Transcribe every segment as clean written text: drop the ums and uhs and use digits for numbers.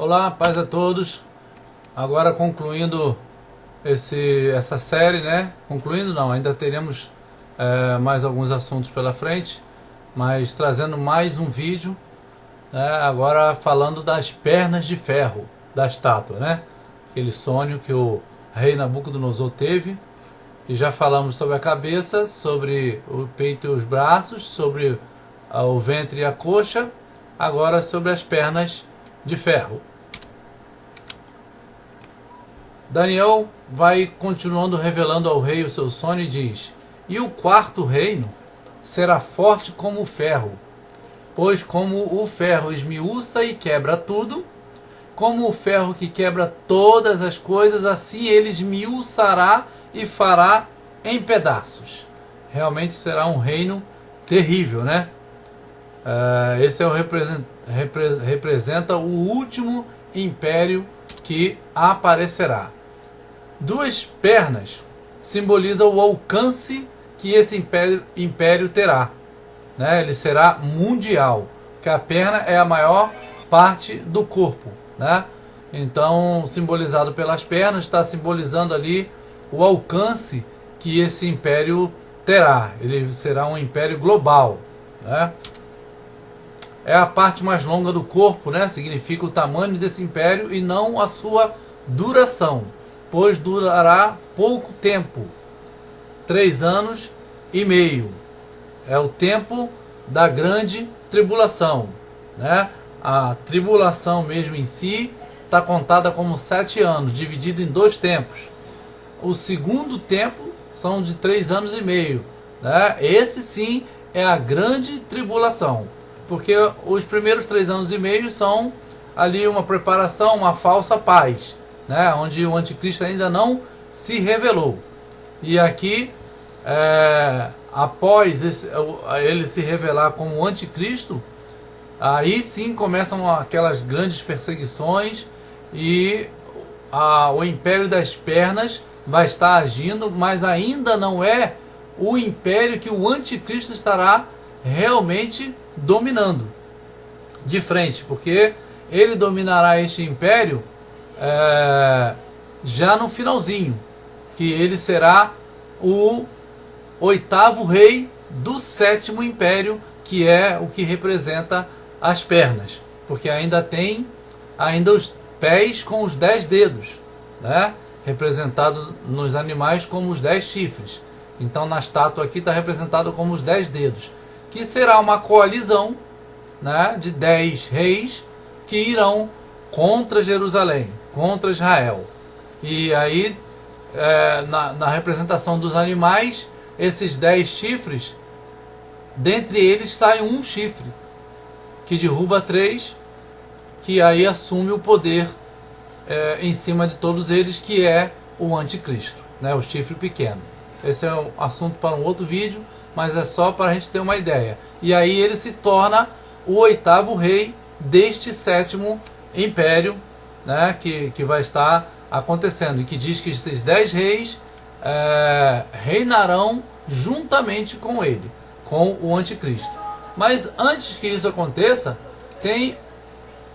Olá, paz a todos. Agora concluindo essa série, né? Concluindo não, ainda teremos mais alguns assuntos pela frente, mas trazendo mais um vídeo, né? Agora falando das pernas de ferro da estátua, né? Aquele sonho que o rei Nabucodonosor teve. E já falamos sobre a cabeça, sobre o peito e os braços, sobre o ventre e a coxa. Agora sobre as pernas de ferro. Daniel vai continuando revelando ao rei o seu sonho e diz: E o quarto reino será forte como o ferro, pois como o ferro esmiuça e quebra tudo, como o ferro que quebra todas as coisas, assim ele esmiuçará e fará em pedaços. Realmente será um reino terrível, né? Esse representa o último império que aparecerá. Duas pernas simbolizam o alcance que esse império terá, né? Ele será mundial, porque a perna é a maior parte do corpo, né? Então, simbolizado pelas pernas, está simbolizando ali o alcance que esse império terá. Ele será um império global, né? É a parte mais longa do corpo, né? Significa o tamanho desse império e não a sua duração, pois durará pouco tempo, 3 anos e meio. É o tempo da grande tribulação, né? A tribulação mesmo em si está contada como 7 anos, dividido em 2 tempos. O segundo tempo são de 3 anos e meio, né? Esse sim é a grande tribulação, porque os primeiros 3 anos e meio são ali uma preparação, uma falsa paz, né? Onde o anticristo ainda não se revelou. E aqui, após ele se revelar como anticristo, aí sim começam aquelas grandes perseguições e o império das pernas vai estar agindo, mas ainda não é o império que o anticristo estará realmente dominando de frente, porque ele dominará este império já no finalzinho, que ele será o 8º rei do 7º império, que é o que representa as pernas, porque ainda tem os pés com os 10 dedos, né? Representado nos animais como os 10 chifres. Então na estátua aqui está representado como os 10 dedos, que será uma coalizão, né, de 10 reis que irão contra Jerusalém, contra Israel. E aí na representação dos animais, esses 10 chifres, dentre eles sai um chifre que derruba 3, que aí assume o poder em cima de todos eles, que é o anticristo, né, o chifre pequeno. Esse é um assunto para um outro vídeo, mas é só para a gente ter uma ideia. E aí ele se torna o 8º rei deste 7º império, né, que vai estar acontecendo, e que diz que esses 10 reis reinarão juntamente com ele, com o anticristo. Mas antes que isso aconteça, tem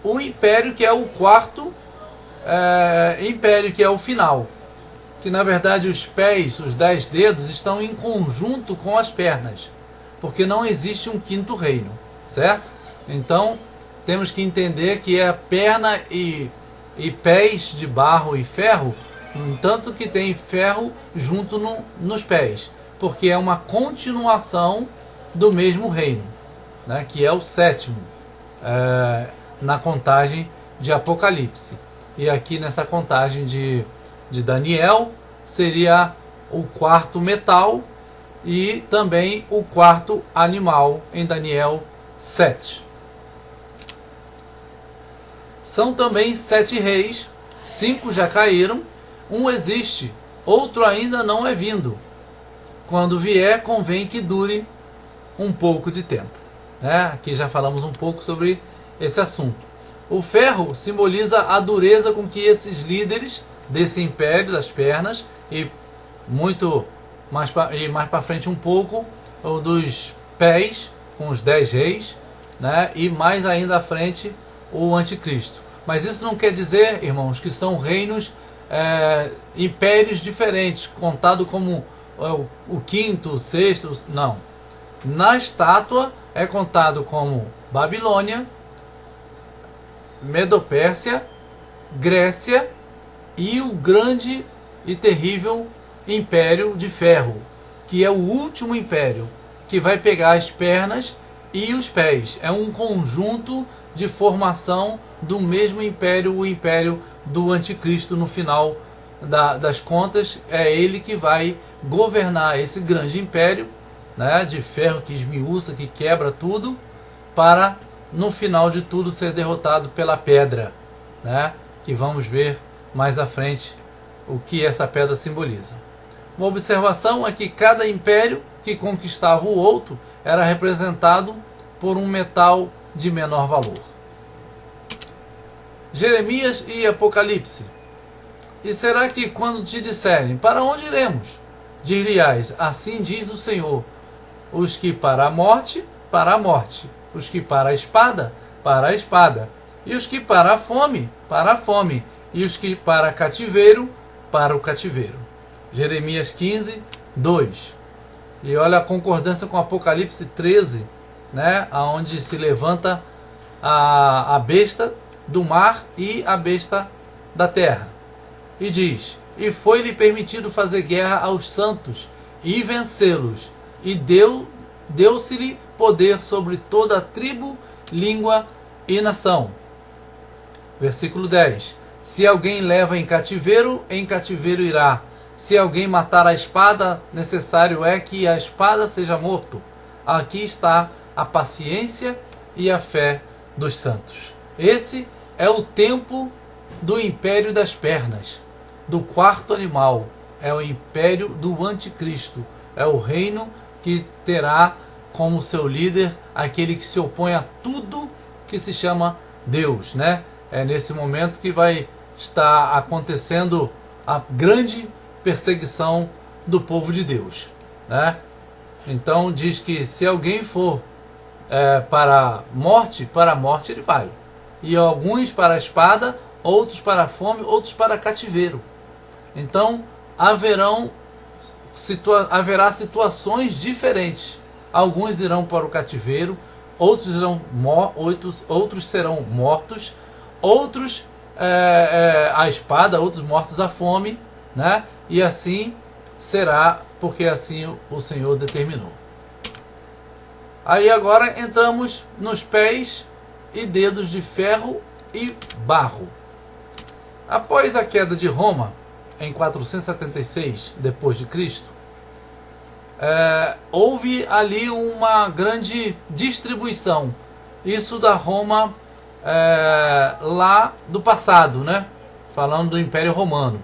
o império que é o 4º império, que é o final, que na verdade os pés, os 10 dedos, estão em conjunto com as pernas, porque não existe um 5º reino, certo? Então temos que entender que é perna e pés de barro e ferro, no entanto que tem ferro junto nos pés, porque é uma continuação do mesmo reino, né, que é o 7º na contagem de Apocalipse. E aqui nessa contagem de Daniel seria o 4º metal e também o 4º animal em Daniel 7. São também 7 reis, 5 já caíram, um existe, outro ainda não é vindo. Quando vier, convém que dure um pouco de tempo, né? Aqui já falamos um pouco sobre esse assunto. O ferro simboliza a dureza com que esses líderes desse império das pernas, e muito mais para frente um pouco, o dos pés com os 10 reis, né? E mais ainda à frente o anticristo. Mas isso não quer dizer, irmãos, que são reinos, impérios diferentes, contado como o quinto, o sexto, não. Na estátua é contado como Babilônia, Medopérsia, Grécia e o grande e terrível Império de Ferro, que é o último império, que vai pegar as pernas e os pés. É um conjunto de formação do mesmo império, o império do anticristo. No final das contas, é ele que vai governar esse grande império, né, de ferro que esmiuça, que quebra tudo, para no final de tudo ser derrotado pela pedra, né, que vamos ver mais à frente o que essa pedra simboliza. Uma observação é que cada império que conquistava o outro era representado por um metal de menor valor. Jeremias e Apocalipse. E será que quando te disserem, para onde iremos? Dir-lhe-ás, assim diz o Senhor, os que para a morte, os que para a espada, e os que para a fome, e os que para cativeiro, para o cativeiro. Jeremias 15, 2. E olha a concordância com Apocalipse 13, né, onde se levanta a besta do mar e a besta da terra. E diz, e foi-lhe permitido fazer guerra aos santos e vencê-los, e deu-se-lhe poder sobre toda a tribo, língua e nação. Versículo 10. Se alguém leva em cativeiro irá. Se alguém matar a espada, necessário é que a espada seja morto. Aqui está a paciência e a fé dos santos. Esse é o tempo do império das pernas, do quarto animal. É o império do anticristo. É o reino que terá como seu líder aquele que se opõe a tudo que se chama Deus, né? É nesse momento que vai estar acontecendo a grande perseguição do povo de Deus, né? Então diz que se alguém for para a morte ele vai. E alguns para a espada, outros para a fome, outros para cativeiro. Então haverá situações diferentes. Alguns irão para o cativeiro, outros serão mortos, outros à espada, outros mortos à fome, né? E assim será, porque assim o Senhor determinou. Aí agora entramos nos pés e dedos de ferro e barro. Após a queda de Roma, em 476 depois de Cristo, houve ali uma grande distribuição. Isso da Roma lá do passado, né? Falando do Império Romano.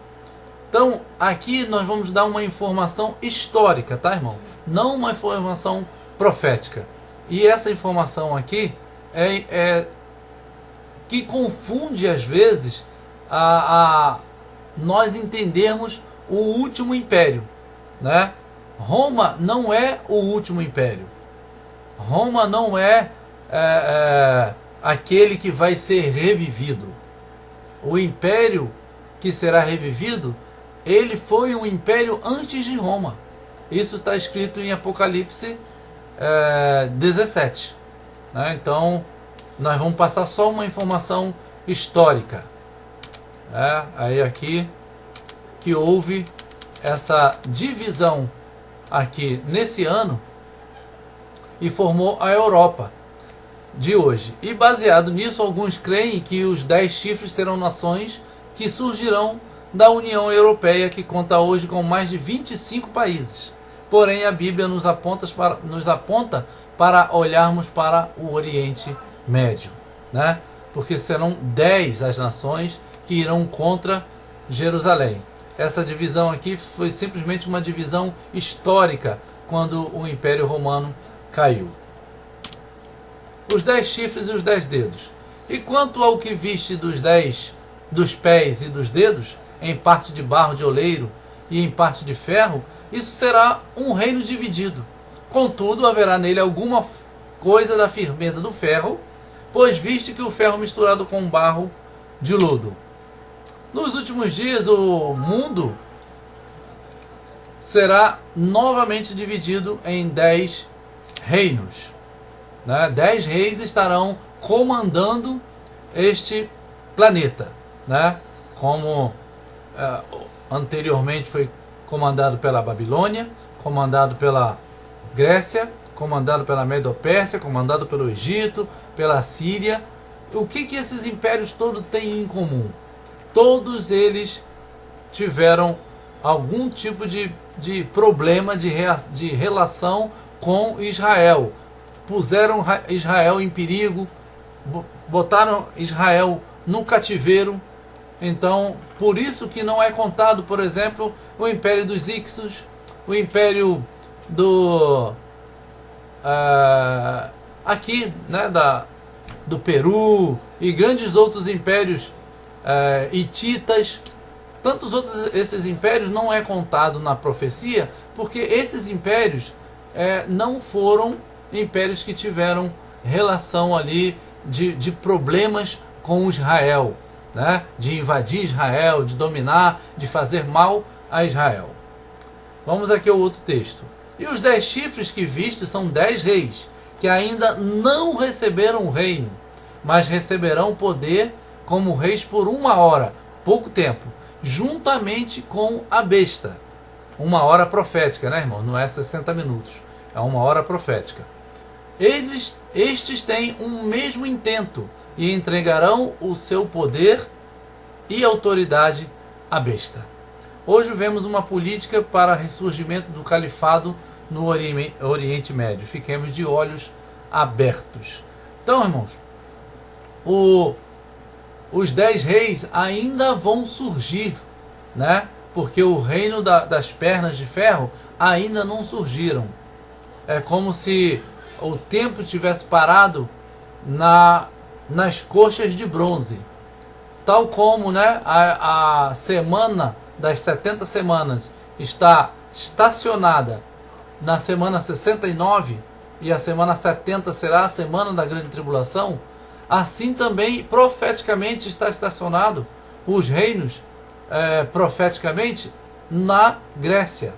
Então, aqui nós vamos dar uma informação histórica, tá, irmão? Não uma informação profética. E essa informação aqui que confunde às vezes nós entendermos o último império, né? Roma não é o último império. Roma não é aquele que vai ser revivido. O império que será revivido, ele foi um império antes de Roma. Isso está escrito em Apocalipse 17. Né? Então, nós vamos passar só uma informação histórica. Aí aqui que houve essa divisão aqui nesse ano e formou a Europa de hoje. E baseado nisso, alguns creem que os 10 chifres serão nações que surgirão da União Europeia, que conta hoje com mais de 25 países. Porém, a Bíblia nos aponta para olharmos para o Oriente Médio, né? Porque serão 10 as nações que irão contra Jerusalém. Essa divisão aqui foi simplesmente uma divisão histórica quando o Império Romano caiu. Os 10 chifres e os 10 dedos. E quanto ao que viste dos pés e dos dedos, em parte de barro de oleiro e em parte de ferro, isso será um reino dividido. Contudo, haverá nele alguma coisa da firmeza do ferro, pois viste que o ferro misturado com o barro de lodo. Nos últimos dias, o mundo será novamente dividido em 10 reinos. 10 reis estarão comandando este planeta, como anteriormente foi comandado pela Babilônia, comandado pela Grécia, comandado pela Medo-Pérsia, comandado pelo Egito, pela Síria. O que esses impérios todos têm em comum? Todos eles tiveram algum tipo de problema de relação com Israel. Puseram Israel em perigo, botaram Israel no cativeiro. Então, por isso que não é contado, por exemplo, o Império dos Ixos, o Império do aqui, do Peru e grandes outros impérios hititas. Tantos outros, esses impérios não é contado na profecia, porque esses impérios não foram impérios que tiveram relação ali de problemas com Israel, de invadir Israel, de dominar, de fazer mal a Israel. Vamos aqui ao outro texto. E os 10 chifres que viste são 10 reis, que ainda não receberam o reino, mas receberão poder como reis por 1 hora, pouco tempo, juntamente com a besta. 1 hora profética, irmão? Não é 60 minutos, é 1 hora profética. Estes têm um mesmo intento e entregarão o seu poder e autoridade à besta. Hoje vemos uma política para ressurgimento do califado no Oriente Médio. Fiquemos de olhos abertos. Então, irmãos, os 10 reis ainda vão surgir, porque o reino das pernas de ferro ainda não surgiram. É como se o tempo tivesse parado nas coxas de bronze. Tal como a semana das 70 semanas está estacionada na semana 69 e a semana 70 será a semana da grande tribulação, assim também profeticamente está estacionado os reinos profeticamente na Grécia.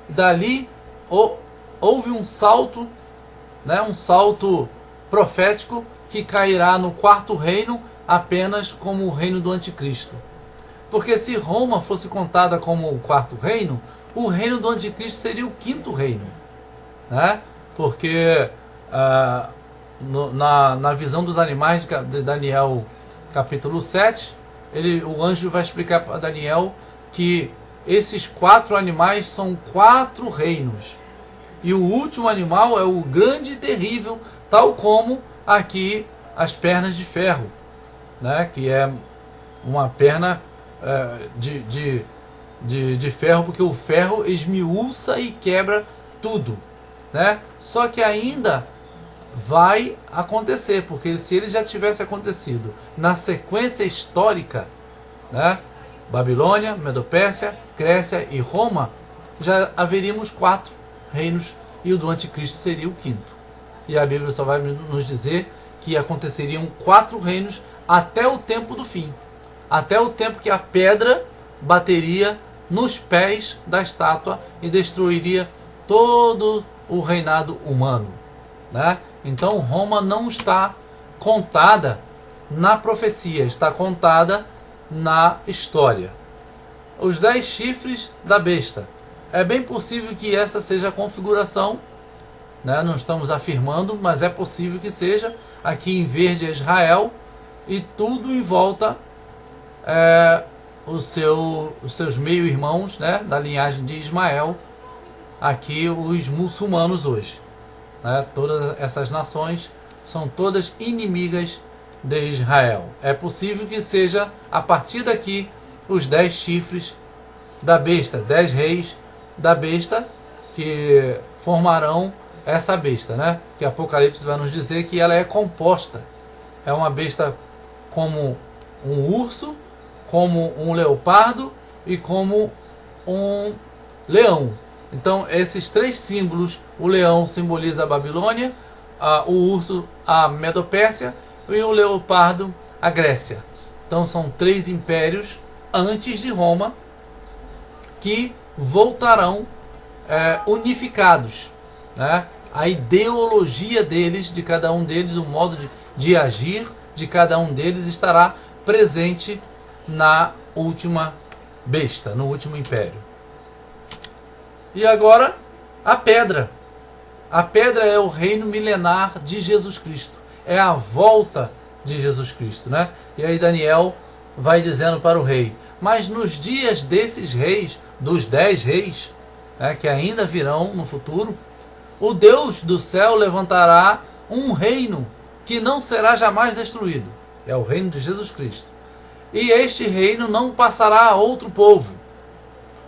Dali houve um salto, um salto profético que cairá no 4º reino apenas como o reino do anticristo. Porque se Roma fosse contada como o 4º reino, o reino do anticristo seria o 5º reino. Porque na visão dos animais de Daniel capítulo 7, o anjo vai explicar para Daniel que esses 4 animais são 4 reinos. E o último animal é o grande e terrível, tal como aqui as pernas de ferro, que é uma perna de ferro, porque o ferro esmiuça e quebra tudo. Só que ainda vai acontecer, porque se ele já tivesse acontecido na sequência histórica, Babilônia, Medo-Pérsia, Grécia e Roma, já haveríamos 4 reinos e o do anticristo seria o 5º. E a Bíblia só vai nos dizer que aconteceriam 4 reinos até o tempo do fim, até o tempo que a pedra bateria nos pés da estátua e destruiria todo o reinado humano. Então Roma não está contada na profecia, está contada na história. Os 10 chifres da besta. É bem possível que essa seja a configuração, não estamos afirmando, mas é possível que seja. Aqui em verde é Israel e tudo em volta os seus meio-irmãos, da linhagem de Ismael, aqui os muçulmanos hoje. Todas essas nações são todas inimigas de Israel. É possível que seja a partir daqui os 10 chifres da besta, 10 reis da besta que formarão essa besta, que Apocalipse vai nos dizer que ela é composta. É uma besta como um urso, como um leopardo e como um leão. Então esses 3 símbolos, o leão simboliza a Babilônia, o urso a Medo-Pérsia e o leopardo a Grécia. Então são 3 impérios antes de Roma que voltarão unificados, né? A ideologia deles, de cada um deles, o modo de agir de cada um deles estará presente na última besta, no último império. E agora, a pedra. A pedra é o reino milenar de Jesus Cristo. É a volta de Jesus Cristo, né? E aí Daniel vai dizendo para o rei: mas nos dias desses reis, dos 10 reis, né, que ainda virão no futuro, o Deus do céu levantará um reino que não será jamais destruído. É o reino de Jesus Cristo. E este reino não passará a outro povo.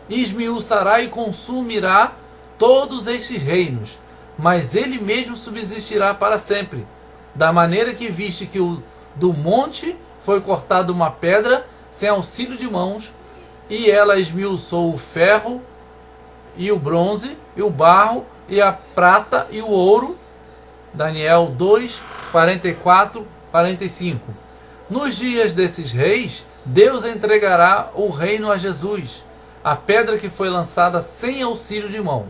Esmiuçará e consumirá todos estes reinos, mas ele mesmo subsistirá para sempre. Da maneira que viste que do monte foi cortada uma pedra sem auxílio de mãos, e ela esmiuçou o ferro e o bronze e o barro e a prata e o ouro. Daniel 2, 44, 45. Nos dias desses reis, Deus entregará o reino a Jesus, a pedra que foi lançada sem auxílio de mão.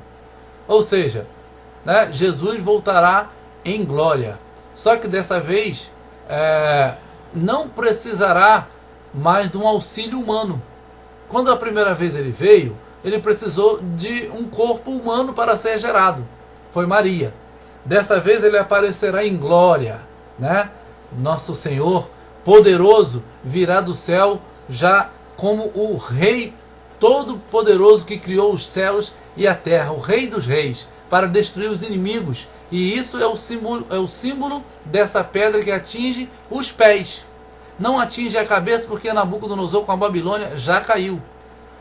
Ou seja, né, Jesus voltará em glória. Só que dessa vez não precisará mais de um auxílio humano. Quando a primeira vez ele veio, ele precisou de um corpo humano para ser gerado. Foi Maria. Dessa vez ele aparecerá em glória, né? Nosso Senhor poderoso virá do céu já como o Rei todo-poderoso que criou os céus e a terra, o Rei dos reis, para destruir os inimigos. E isso é o símbolo dessa pedra que atinge os pés. Não atinge a cabeça, porque Nabucodonosor com a Babilônia já caiu.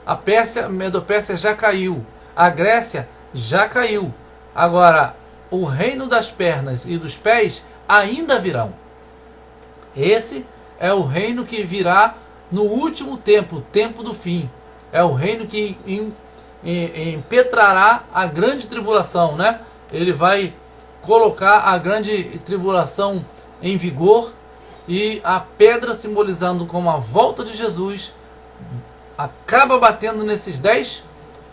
A Pérsia, a Medopérsia já caiu. A Grécia já caiu. Agora, o reino das pernas e dos pés ainda virão. Esse é o reino que virá no último tempo, o tempo do fim. É o reino que impetrará a grande tribulação, né? Ele vai colocar a grande tribulação em vigor, e a pedra, simbolizando como a volta de Jesus, acaba batendo nesses 10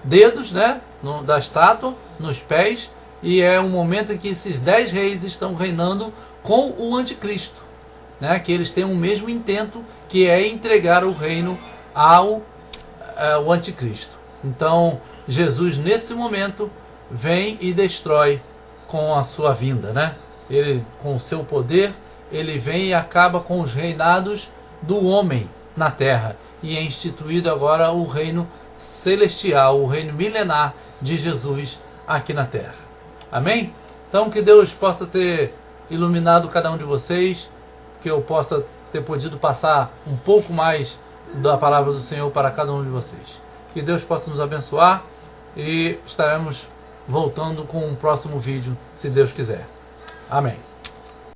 dedos, né, da estátua, nos pés, e é um momento em que esses 10 reis estão reinando com o anticristo, né, que eles têm o mesmo intento, que é entregar o reino ao anticristo. Então Jesus nesse momento vem e destrói com a sua vinda, né? Ele, com o seu poder, ele vem e acaba com os reinados do homem na terra, e é instituído agora o reino celestial, o reino milenar de Jesus aqui na terra. Amém? Então que Deus possa ter iluminado cada um de vocês, que eu possa ter podido passar um pouco mais da palavra do Senhor para cada um de vocês. Que Deus possa nos abençoar, e estaremos voltando com um próximo vídeo, se Deus quiser. Amém.